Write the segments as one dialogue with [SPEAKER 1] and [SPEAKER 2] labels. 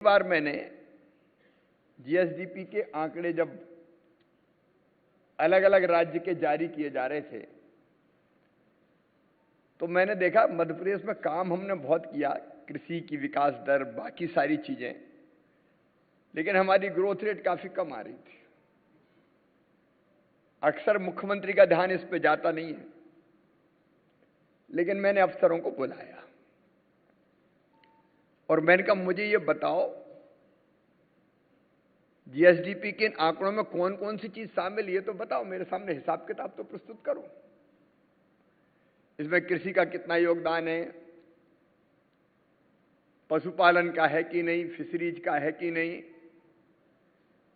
[SPEAKER 1] बार मैंने जीएसडीपी के आंकड़े जब अलग अलग राज्य के जारी किए जा रहे थे तो मैंने देखा मध्य प्रदेश में काम हमने बहुत किया, कृषि की विकास दर, बाकी सारी चीजें, लेकिन हमारी ग्रोथ रेट काफी कम आ रही थी। अक्सर मुख्यमंत्री का ध्यान इस पे जाता नहीं है, लेकिन मैंने अफसरों को बुलाया और मैंने कहा मुझे ये बताओ जीएसडीपी के आंकड़ों में कौन कौन सी चीज शामिल, ये तो बताओ, मेरे सामने हिसाब किताब तो प्रस्तुत करो। इसमें कृषि का कितना योगदान है, पशुपालन का है कि नहीं, फिशरीज का है कि नहीं,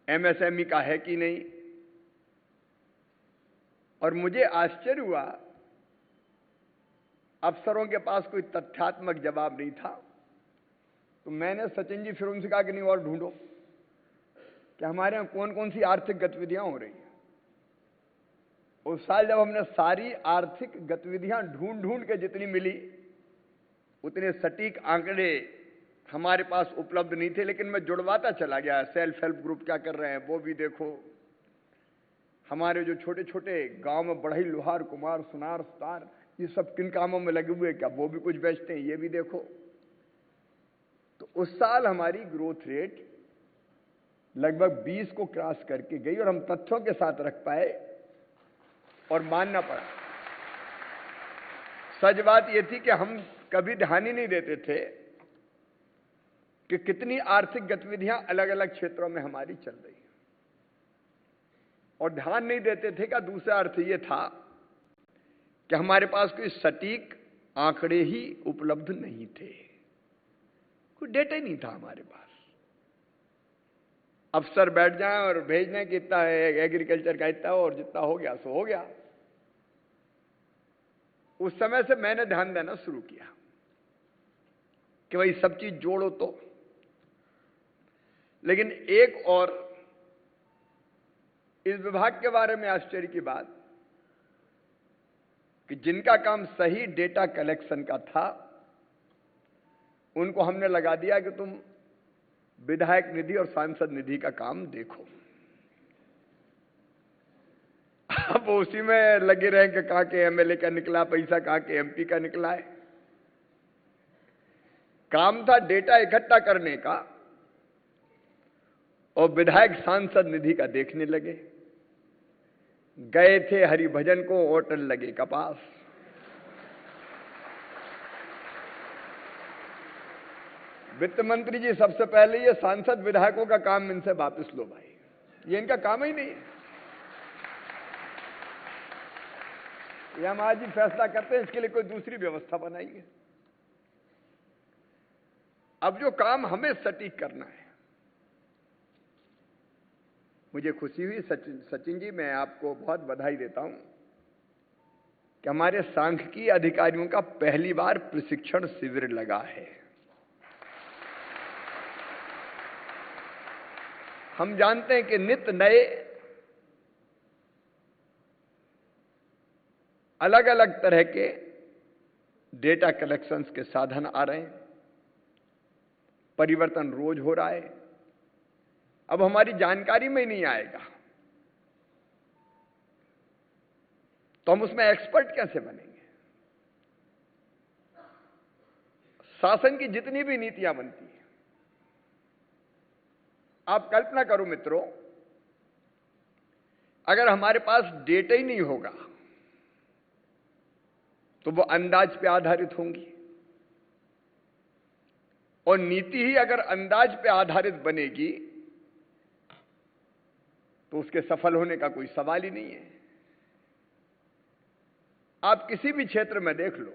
[SPEAKER 1] एमएसएमई का है कि नहीं। और मुझे आश्चर्य हुआ, अफसरों के पास कोई तथ्यात्मक जवाब नहीं था। तो मैंने सचिन जी फिर उनसे कहा कि नहीं और ढूंढो कि हमारे यहां कौन कौन सी आर्थिक गतिविधियां हो रही हैं। उस साल जब हमने सारी आर्थिक गतिविधियां ढूंढ ढूंढ के जितनी मिली, उतने सटीक आंकड़े हमारे पास उपलब्ध नहीं थे, लेकिन मैं जुड़वाता चला गया। सेल्फ हेल्प ग्रुप क्या कर रहे हैं वो भी देखो, हमारे जो छोटे छोटे गांव में बढ़ई, लोहार, कुमार, सुनार, सुतार, ये सब किन कामों में लगे हुए, क्या वो भी कुछ बेचते हैं, ये भी देखो। तो उस साल हमारी ग्रोथ रेट लगभग 20 को क्रॉस करके गई और हम तथ्यों के साथ रख पाए और मानना पड़ा। सच बात यह थी कि हम कभी ध्यान ही नहीं देते थे कि कितनी आर्थिक गतिविधियां अलग अलग क्षेत्रों में हमारी चल रही है, और ध्यान नहीं देते थे का दूसरा अर्थ यह था कि हमारे पास कोई सटीक आंकड़े ही उपलब्ध नहीं थे, कोई डेटा ही नहीं था हमारे पास। अफसर बैठ जाएं और भेज दें कि इतना एग्रीकल्चर का इतना और जितना हो गया सो हो गया। उस समय से मैंने ध्यान देना शुरू किया कि भाई सब चीज जोड़ो तो। लेकिन एक और इस विभाग के बारे में आश्चर्य की बात कि जिनका काम सही डेटा कलेक्शन का था, उनको हमने लगा दिया कि तुम विधायक निधि और सांसद निधि का काम देखो। अब उसी में लगे रहे कि कहां के एमएलए का निकला पैसा, कहां के एमपी का निकला है। काम था डेटा इकट्ठा करने का, और विधायक सांसद निधि का देखने लगे। गए थे हरिभजन को, होटल लगे कपास। वित्त मंत्री जी सबसे पहले ये सांसद विधायकों का काम इनसे वापस लो भाई, ये इनका काम ही नहीं है। ये हम आज ही फैसला करते हैं, इसके लिए कोई दूसरी व्यवस्था बनाएंगे। अब जो काम हमें सटीक करना है, मुझे खुशी हुई सचिन जी, मैं आपको बहुत बधाई देता हूं कि हमारे सांख्यिकी अधिकारियों का पहली बार प्रशिक्षण शिविर लगा है। हम जानते हैं कि नित्य नए अलग अलग तरह के डेटा कलेक्शंस के साधन आ रहे हैं, परिवर्तन रोज हो रहा है। अब हमारी जानकारी में ही नहीं आएगा तो हम उसमें एक्सपर्ट कैसे बनेंगे। शासन की जितनी भी नीतियां बनती हैं, आप कल्पना करो मित्रों, अगर हमारे पास डेटा ही नहीं होगा तो वो अंदाज पे आधारित होंगी, और नीति ही अगर अंदाज पे आधारित बनेगी तो उसके सफल होने का कोई सवाल ही नहीं है। आप किसी भी क्षेत्र में देख लो,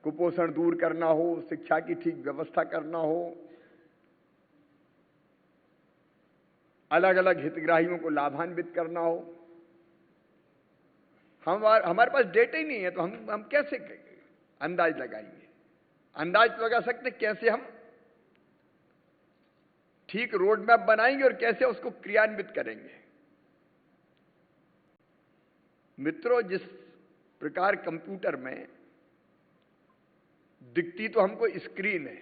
[SPEAKER 1] कुपोषण दूर करना हो, शिक्षा की ठीक व्यवस्था करना हो, अलग अलग हितग्राहियों को लाभान्वित करना हो, हमारे पास डेटा ही नहीं है तो हम कैसे अंदाज लगाएंगे। अंदाज तो लगा सकते कैसे हम ठीक रोड मैप बनाएंगे और कैसे उसको क्रियान्वित करेंगे। मित्रों, जिस प्रकार कंप्यूटर में दिखती तो हमको स्क्रीन है,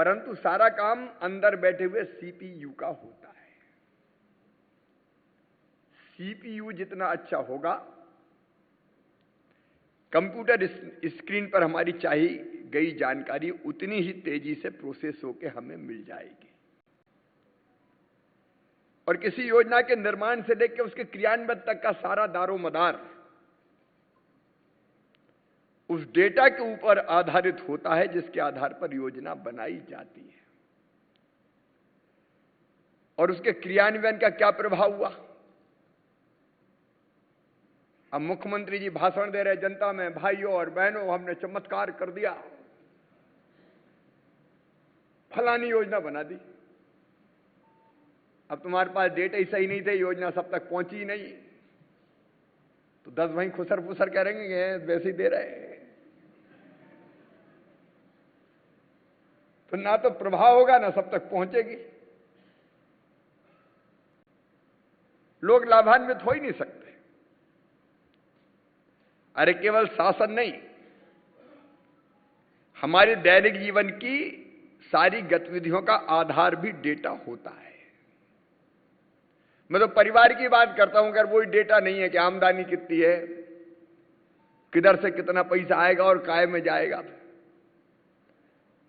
[SPEAKER 1] परंतु सारा काम अंदर बैठे हुए सीपीयू का होता है। सीपीयू जितना अच्छा होगा, कंप्यूटर स्क्रीन पर हमारी चाहिए गई जानकारी उतनी ही तेजी से प्रोसेस होकर हमें मिल जाएगी। और किसी योजना के निर्माण से लेकर उसके क्रियान्वयन तक का सारा दारोमदार उस डेटा के ऊपर आधारित होता है जिसके आधार पर योजना बनाई जाती है। और उसके क्रियान्वयन का क्या प्रभाव हुआ? अब मुख्यमंत्री जी भाषण दे रहे जनता में, भाइयों और बहनों हमने चमत्कार कर दिया, फलानी योजना बना दी। अब तुम्हारे पास डेटा ही सही नहीं थे, योजना सब तक पहुंची ही नहीं, तो 10 वहीं खुसर फुसर करेंगे, वैसे ही दे रहे, तो ना तो प्रभाव होगा ना सब तक पहुंचेगी। लोग लाभान्वित हो ही नहीं सकते। अरे केवल शासन नहीं, हमारे दैनिक जीवन की सारी गतिविधियों का आधार भी डेटा होता है। मैं तो परिवार की बात करता हूं, अगर वही डेटा नहीं है कि आमदनी कितनी है, किधर से कितना पैसा आएगा और काय में जाएगा,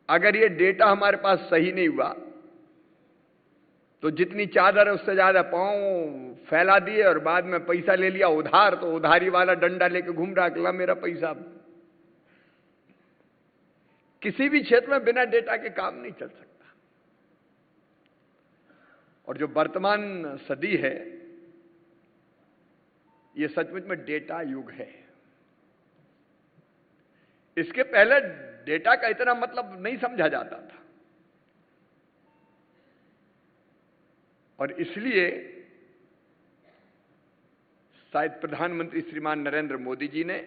[SPEAKER 1] अगर ये डेटा हमारे पास सही नहीं हुआ तो जितनी चादर है उससे ज्यादा पांव फैला दिए और बाद में पैसा ले लिया उधार, तो उधारी वाला डंडा लेके घूम रहा अगला मेरा पैसा। किसी भी क्षेत्र में बिना डेटा के काम नहीं चल सकता। और जो वर्तमान सदी है ये सचमुच में डेटा युग है। इसके पहले डेटा का इतना मतलब नहीं समझा जाता था, और इसलिए शायद प्रधानमंत्री श्रीमान नरेंद्र मोदी जी ने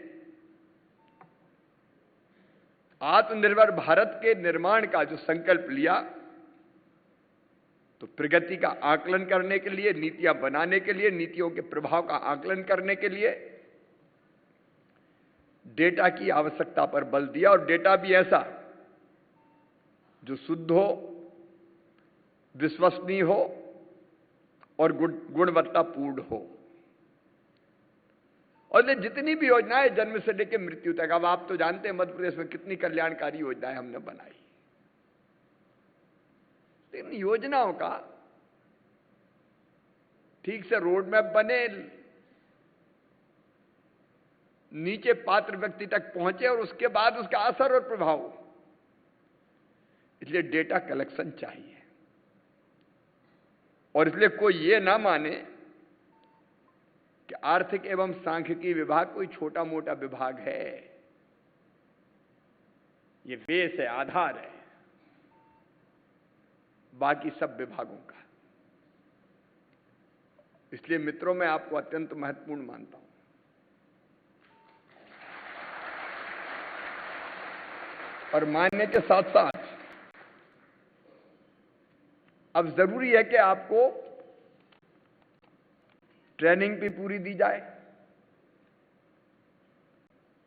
[SPEAKER 1] आत्मनिर्भर भारत के निर्माण का जो संकल्प लिया, तो प्रगति का आकलन करने के लिए, नीतियां बनाने के लिए, नीतियों के प्रभाव का आकलन करने के लिए डेटा की आवश्यकता पर बल दिया। और डेटा भी ऐसा जो शुद्ध हो, विश्वसनीय हो और गुणवत्तापूर्ण हो। और ये जितनी भी योजनाएं जन्म से लेकर मृत्यु तक, अब आप तो जानते हैं मध्य प्रदेश में कितनी कल्याणकारी योजनाएं हमने बनाई, लेकिन योजनाओं का ठीक से रोड मैप बने, नीचे पात्र व्यक्ति तक पहुंचे और उसके बाद उसका असर और प्रभाव, इसलिए डेटा कलेक्शन चाहिए। और इसलिए कोई ये ना माने कि आर्थिक एवं सांख्यिकी विभाग कोई छोटा मोटा विभाग है। ये बेस है, आधार है बाकी सब विभागों का। इसलिए मित्रों, मैं आपको अत्यंत महत्वपूर्ण मानता हूं। और मानने के साथ साथ अब जरूरी है कि आपको ट्रेनिंग भी पूरी दी जाए।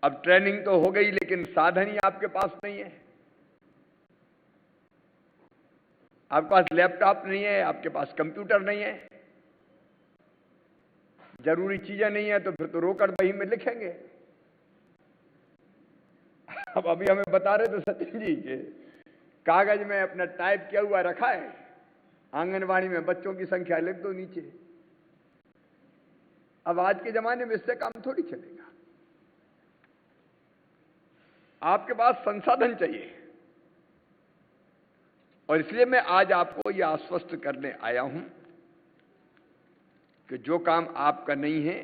[SPEAKER 1] अब ट्रेनिंग तो हो गई, लेकिन साधन ही आपके पास नहीं है। आपके पास लैपटॉप नहीं है, आपके पास कंप्यूटर नहीं है, जरूरी चीजें नहीं है, तो फिर तो रोकड़ बही में लिखेंगे। अब अभी हमें बता रहे थे सचिन जी के कागज में अपना टाइप किया हुआ रखा है, आंगनवाड़ी में बच्चों की संख्या लिख दो नीचे। अब आज के जमाने में इससे काम थोड़ी चलेगा। आपके पास संसाधन चाहिए, और इसलिए मैं आज आपको यह आश्वस्त करने आया हूं कि जो काम आपका नहीं है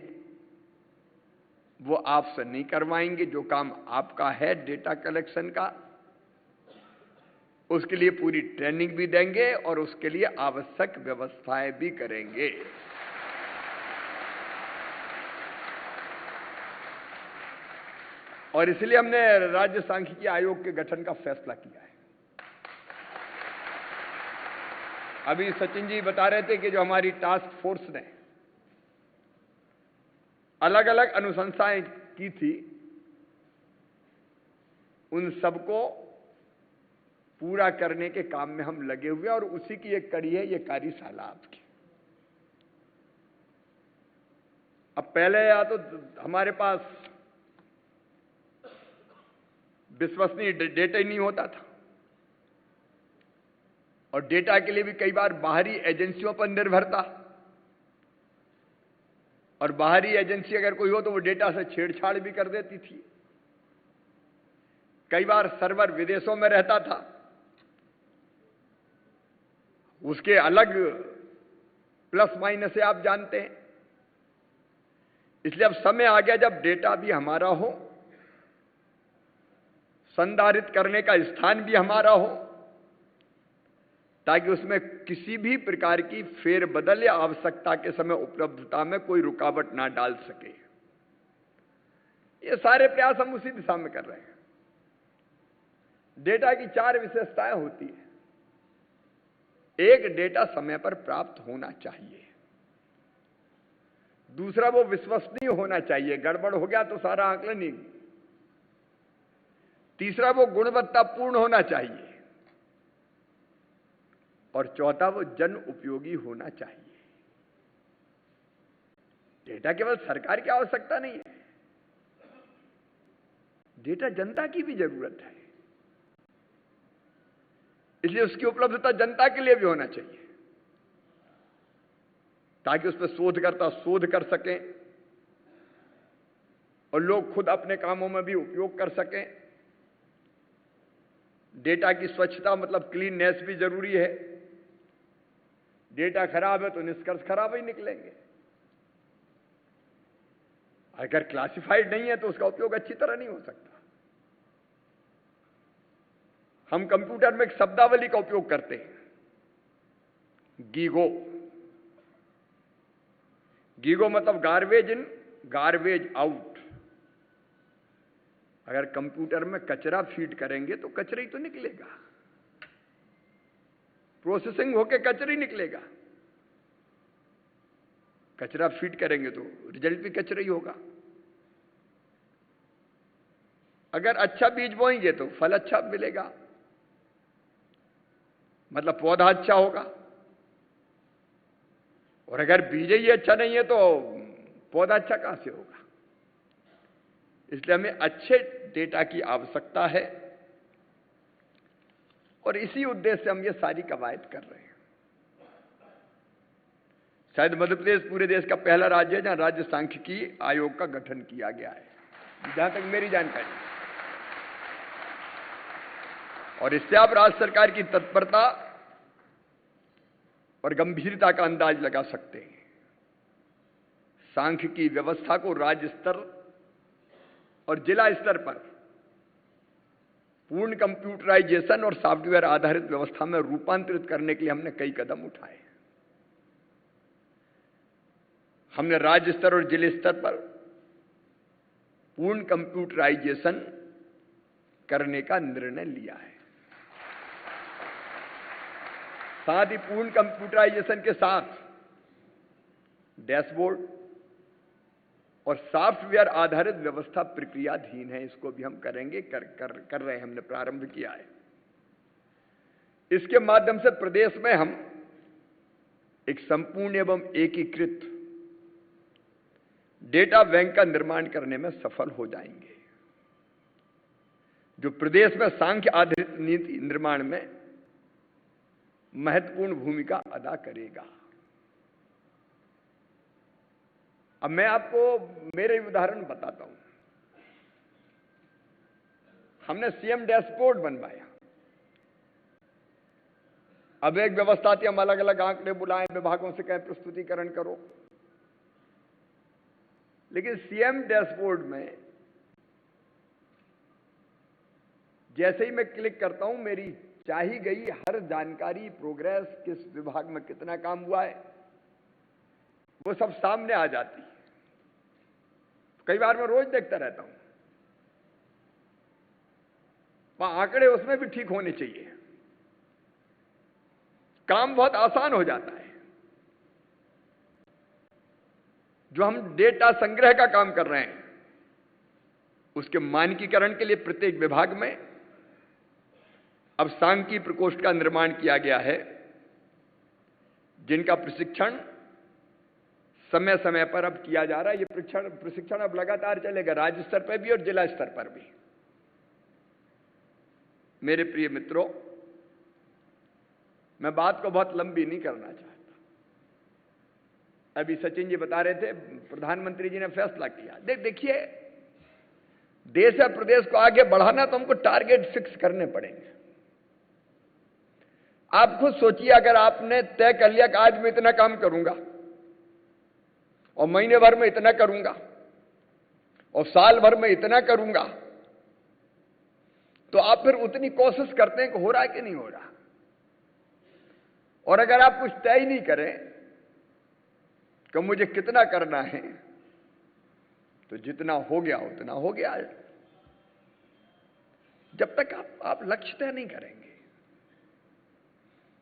[SPEAKER 1] वो आपसे नहीं करवाएंगे। जो काम आपका है डेटा कलेक्शन का, उसके लिए पूरी ट्रेनिंग भी देंगे और उसके लिए आवश्यक व्यवस्थाएं भी करेंगे। और इसलिए हमने राज्य सांख्यिकी आयोग के गठन का फैसला किया है। अभी सचिन जी बता रहे थे कि जो हमारी टास्क फोर्स ने अलग अलग अनुशंसाएं की थी, उन सबको पूरा करने के काम में हम लगे हुए हैं और उसी की एक कड़ी है ये कार्यशाला आपकी। अब पहले या तो हमारे पास विश्वसनीय डेटा ही नहीं होता था और डेटा के लिए भी कई बार बाहरी एजेंसियों पर निर्भर था और बाहरी एजेंसी अगर कोई हो तो वो डेटा से छेड़छाड़ भी कर देती थी। कई बार सर्वर विदेशों में रहता था, उसके अलग प्लस माइनस है आप जानते हैं। इसलिए अब समय आ गया जब डेटा भी हमारा हो, संधारित करने का स्थान भी हमारा हो, ताकि उसमें किसी भी प्रकार की फेरबदल या आवश्यकता के समय उपलब्धता में कोई रुकावट ना डाल सके। ये सारे प्रयास हम उसी दिशा में कर रहे हैं। डेटा की 4 विशेषताएं होती है। एक, डेटा समय पर प्राप्त होना चाहिए। दूसरा, वो विश्वसनीय होना चाहिए, गड़बड़ हो गया तो सारा आंकलन ही। तीसरा, वो गुणवत्तापूर्ण होना चाहिए और चौथा, वो जन उपयोगी होना चाहिए। डेटा केवल सरकार की आवश्यकता नहीं है, डेटा जनता की भी जरूरत है। इसलिए उसकी उपलब्धता जनता के लिए भी होना चाहिए ताकि उस पर शोधकर्ता शोध कर सकें और लोग खुद अपने कामों में भी उपयोग कर सकें। डेटा की स्वच्छता मतलब क्लीननेस भी जरूरी है। डेटा खराब है तो निष्कर्ष खराब ही निकलेंगे। अगर क्लासिफाइड नहीं है तो उसका उपयोग अच्छी तरह नहीं हो सकता। हम कंप्यूटर में एक शब्दावली का उपयोग करते हैं, गीगो। गीगो मतलब गार्बेज इन गार्बेज आउट। अगर कंप्यूटर में कचरा फीड करेंगे तो कचरा ही तो निकलेगा, प्रोसेसिंग होके कचरा ही निकलेगा। कचरा फीड करेंगे तो रिजल्ट भी कचरा ही होगा। अगर अच्छा बीज बोएंगे तो फल अच्छा मिलेगा, मतलब पौधा अच्छा होगा। और अगर बीज ही अच्छा नहीं है तो पौधा अच्छा कहां से होगा। इसलिए हमें अच्छे डेटा की आवश्यकता है और इसी उद्देश्य से हम ये सारी कवायद कर रहे हैं। शायद मध्य प्रदेश पूरे देश का पहला राज्य है जहां राज्य सांख्यिकी आयोग का गठन किया गया है, जहां तक मेरी जानकारी है। और इससे आप राज्य सरकार की तत्परता और गंभीरता का अंदाज लगा सकते हैं। सांख्यिकी व्यवस्था को राज्य स्तर और जिला स्तर पर पूर्ण कंप्यूटराइजेशन और सॉफ्टवेयर आधारित व्यवस्था में रूपांतरित करने के लिए हमने कई कदम उठाए। हमने राज्य स्तर और जिले स्तर पर पूर्ण कंप्यूटराइजेशन करने का निर्णय लिया है। साथ ही पूर्ण कंप्यूटराइजेशन के साथ डैशबोर्ड और सॉफ्टवेयर आधारित व्यवस्था प्रक्रियाधीन है। इसको भी हम करेंगे, कर रहे हैं, हमने प्रारंभ किया है। इसके माध्यम से प्रदेश में हम एक संपूर्ण एवं एकीकृत डेटा बैंक का निर्माण करने में सफल हो जाएंगे, जो प्रदेश में सांख्य आधारित नीति निर्माण में महत्वपूर्ण भूमिका अदा करेगा। अब मैं आपको मेरे उदाहरण बताता हूं। हमने सीएम डैशबोर्ड बनवाया। अब एक व्यवस्था थी, हम अलग अलग आंकड़े बुलाएं, विभागों से कहें प्रस्तुतिकरण करो, लेकिन सीएम डैशबोर्ड में जैसे ही मैं क्लिक करता हूं मेरी चाही गई हर जानकारी, प्रोग्रेस, किस विभाग में कितना काम हुआ है, वो सब सामने आ जाती है। कई बार मैं रोज देखता रहता हूं। वहां आंकड़े उसमें भी ठीक होने चाहिए, काम बहुत आसान हो जाता है। जो हम डेटा संग्रह का काम कर रहे हैं उसके मानकीकरण के लिए प्रत्येक विभाग में अब सांख्यिकी प्रकोष्ठ का निर्माण किया गया है, जिनका प्रशिक्षण समय समय पर अब किया जा रहा है। ये प्रशिक्षण अब लगातार चलेगा, राज्य स्तर पर भी और जिला स्तर पर भी। मेरे प्रिय मित्रों, मैं बात को बहुत लंबी नहीं करना चाहता। अभी सचिन जी बता रहे थे, प्रधानमंत्री जी ने फैसला किया। देखिए, देश और प्रदेश को आगे बढ़ाना तो हमको टारगेट फिक्स करने पड़ेंगे। आप खुद सोचिए, अगर आपने तय कर लिया कि आज मैं इतना काम करूंगा और महीने भर में इतना करूंगा और साल भर में इतना करूंगा, तो आप फिर उतनी कोशिश करते हैं कि हो रहा है कि नहीं हो रहा। और अगर आप कुछ तय ही नहीं करें कि मुझे कितना करना है, तो जितना हो गया उतना हो गया। जब तक आप लक्ष्य तय नहीं करेंगे,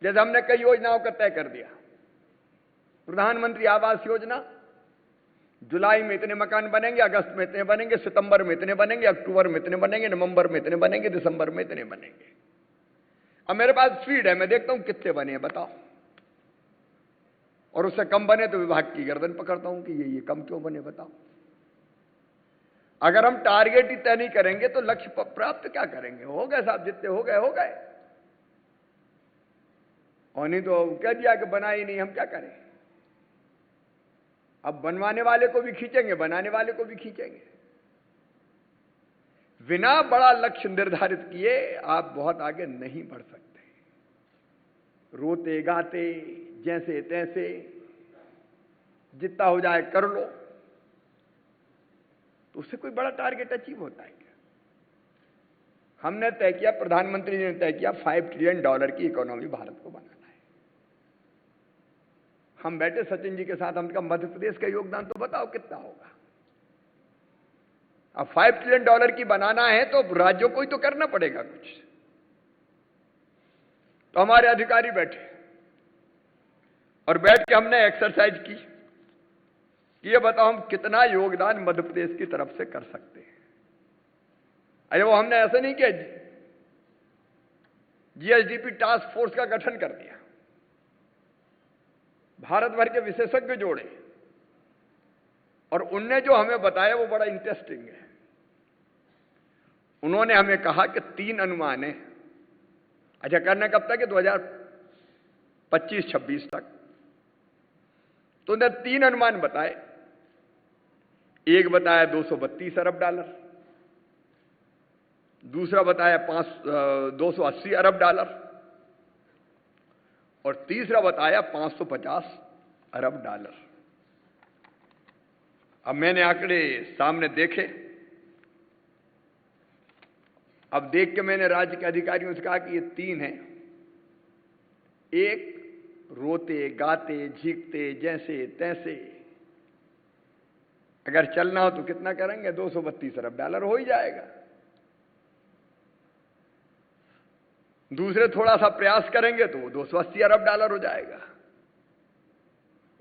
[SPEAKER 1] जैसे हमने कई योजनाओं का तय कर दिया, प्रधानमंत्री आवास योजना, जुलाई में इतने मकान बनेंगे, अगस्त में इतने बनेंगे, सितंबर में इतने बनेंगे, अक्टूबर में इतने बनेंगे, नवंबर में इतने बनेंगे, दिसंबर में इतने बनेंगे। अब मेरे पास फीड है, मैं देखता हूं कितने बने हैं, बताओ। और उससे कम बने तो विभाग की गर्दन पकड़ता हूं कि ये कम क्यों बने, बताओ। अगर हम टारगेट ही तय नहीं करेंगे तो लक्ष्य प्राप्त क्या करेंगे? हो गए साहब, जितने हो गए हो गए, और नहीं तो कह दिया कि बना ही नहीं, हम क्या करें? अब बनवाने वाले को भी खींचेंगे, बनाने वाले को भी खींचेंगे। बिना बड़ा लक्ष्य निर्धारित किए आप बहुत आगे नहीं बढ़ सकते। रोते गाते जैसे तैसे जितना हो जाए कर लो, तो उससे कोई बड़ा टारगेट अचीव होता है क्या? हमने तय किया, प्रधानमंत्री जी ने तय किया, $5 ट्रिलियन की इकोनॉमी भारत को बनाना है। हम बैठे सचिन जी के साथ, हमने कहा मध्य प्रदेश का योगदान तो बताओ कितना होगा। अब $5 ट्रिलियन की बनाना है तो राज्यों को ही तो करना पड़ेगा कुछ। तो हमारे अधिकारी बैठे और बैठ के हमने एक्सरसाइज की कि ये बताओ हम कितना योगदान मध्य प्रदेश की तरफ से कर सकते हैं। अरे वो हमने ऐसे नहीं किया, जीएसडीपी टास्क फोर्स का गठन कर दिया, भारत भर के विशेषज्ञ जोड़े, और उनने जो हमें बताया वो बड़ा इंटरेस्टिंग है। उन्होंने हमें कहा कि 3 अनुमान है। अच्छा, करना कब तक है? 2025-26 तक। तो उन्होंने 3 अनुमान बताए। एक बताया $232 अरब, दूसरा बताया 280 अरब, और तीसरा बताया $550 अरब। अब मैंने आंकड़े सामने देखे। अब देख के मैंने राज्य के अधिकारियों से कहा कि ये 3 हैं। एक, रोते गाते झीकते जैसे तैसे, अगर चलना हो तो कितना करेंगे? $232 अरब हो ही जाएगा। दूसरे, थोड़ा सा प्रयास करेंगे तो $280 अरब हो जाएगा।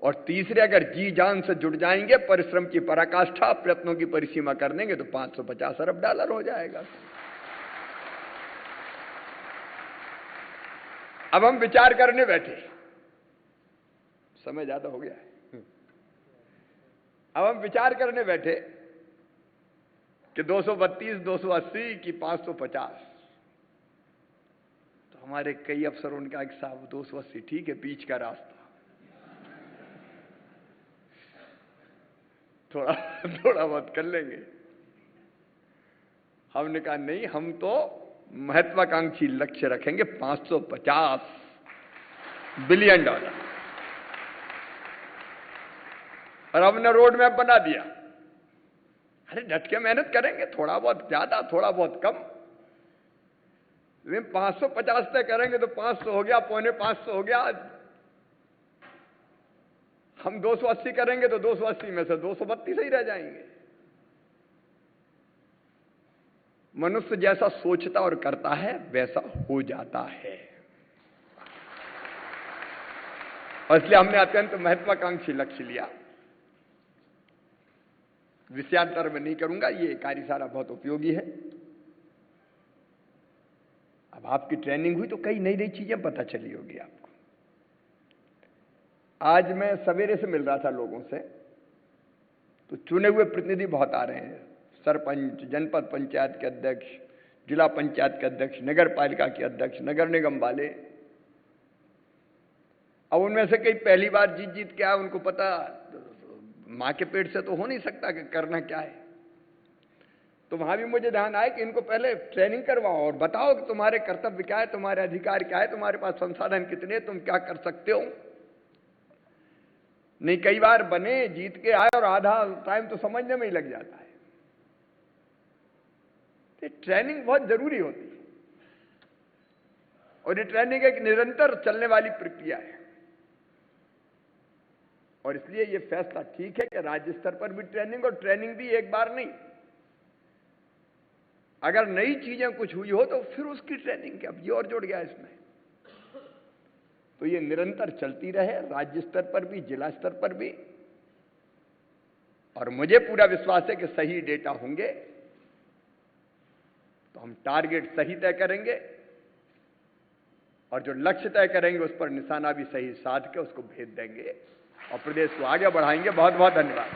[SPEAKER 1] और तीसरे, अगर जी जान से जुट जाएंगे, परिश्रम की पराकाष्ठा, प्रयत्नों की परिसीमा कर देंगे तो $550 अरब हो जाएगा। अब हम विचार करने बैठे, समय ज्यादा हो गया है। अब हम विचार करने बैठे कि 232, 280 की 550। तो हमारे कई अफसरों ने कहा कि साहब 280 ठीक है, बीच का रास्ता, थोड़ा बहुत कर लेंगे। हमने कहा नहीं, हम तो महत्वाकांक्षी लक्ष्य रखेंगे, $550 बिलियन। और हमने रोड मैप बना दिया। अरे डट के मेहनत करेंगे, थोड़ा बहुत ज्यादा, थोड़ा बहुत कम। 550 तक करेंगे तो 500 हो गया, 450 हो गया। हम 280 करेंगे तो 280 में से 232 ही रह जाएंगे। मनुष्य जैसा सोचता और करता है वैसा हो जाता है। और इसलिए हमने अत्यंत महत्वाकांक्षी लक्ष्य लिया। विषयांतर में नहीं करूंगा, ये कार्यशाला बहुत उपयोगी है। अब आपकी ट्रेनिंग हुई तो कई नई नई चीजें पता चली होगी आपको। आज मैं सवेरे से मिल रहा था लोगों से, तो चुने हुए प्रतिनिधि बहुत आ रहे हैं, सरपंच, जनपद पंचायत के अध्यक्ष, जिला पंचायत के अध्यक्ष, नगर पालिका के अध्यक्ष, नगर निगम वाले। अब उनमें से कई पहली बार जीत जीत के आए, उनको पता मां के पेट से तो हो नहीं सकता कि करना क्या है। तो वहां भी मुझे ध्यान आया कि इनको पहले ट्रेनिंग करवाओ और बताओ कि तुम्हारे कर्तव्य क्या है, तुम्हारे अधिकार क्या है, तुम्हारे पास संसाधन कितने, तुम क्या कर सकते हो। नहीं, कई बार बने, जीत के आए और आधा टाइम तो समझने में ही लग जाता है। तो ट्रेनिंग बहुत जरूरी होती है और ये ट्रेनिंग एक निरंतर चलने वाली प्रक्रिया है। और इसलिए ये फैसला ठीक है कि राज्य स्तर पर भी ट्रेनिंग, और ट्रेनिंग भी एक बार नहीं, अगर नई चीजें कुछ हुई हो तो फिर उसकी ट्रेनिंग क्या, अब ये और जुड़ गया इसमें। तो ये निरंतर चलती रहे, राज्य स्तर पर भी, जिला स्तर पर भी। और मुझे पूरा विश्वास है कि सही डेटा होंगे तो हम टारगेट सही तय करेंगे और जो लक्ष्य तय करेंगे उस पर निशाना भी सही साध के उसको भेज देंगे और प्रदेश को आगे बढ़ाएंगे। बहुत बहुत धन्यवाद।